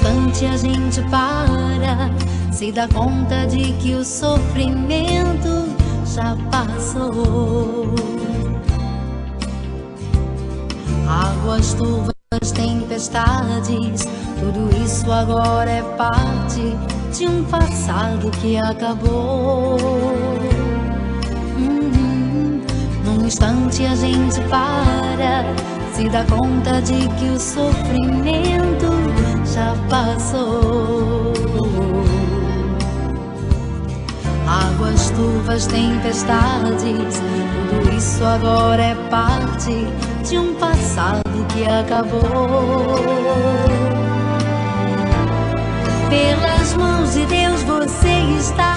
instante a gente para, se dá conta de que o sofrimento já passou. Águas turvas, tempestades, tudo isso agora é parte de um passado que acabou. Num instante a gente para, se dá conta de que o sofrimento já passou. Águas turvas, tempestades, tudo isso agora é parte de um passado que acabou. Pelas mãos de Deus você está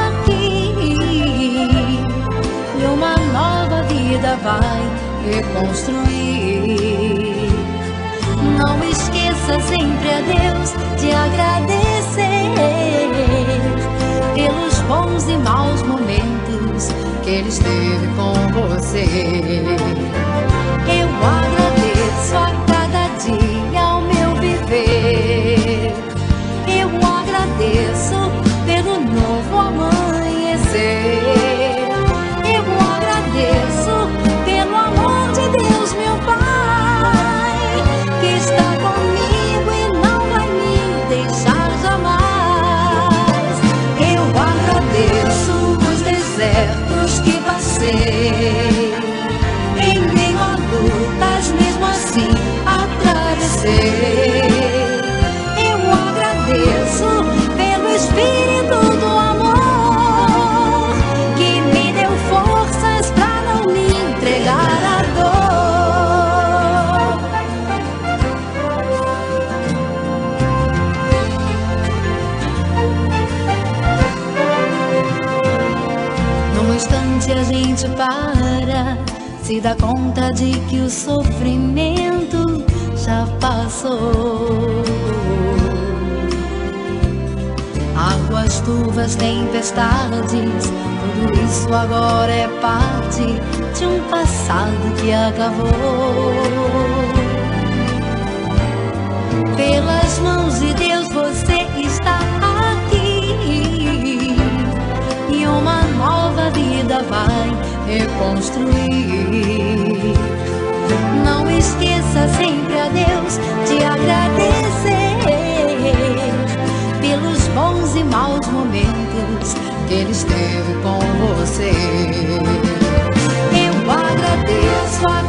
aqui, e uma nova vida vai reconstruir. Não esqueça sempre a Deus de agradecer pelos bons e maus momentos que Ele esteve com você. Eu agradeço a cada dia ao meu viver. Eu agradeço pelo novo amanhecer. Eu agradeço pelo amor de Deus, meu Pai, que está comigo e não vai me deixar jamais. Eu agradeço os desertos que passei, em meio a lutas, mesmo assim atravessei. Eu agradeço pelo Espírito do amor, que me deu forças pra não me entregar à dor. Num instante a gente para, se dá conta de que o sofrimento já passou. Águas turvas, tempestades, tudo isso agora é parte de um passado que acabou. Pelas mãos de Deus você está aqui, e uma nova vida vai reconstruir. Não esqueça sempre a Deus de agradecer pelos bons e maus momentos que Ele esteve com você. Eu agradeço a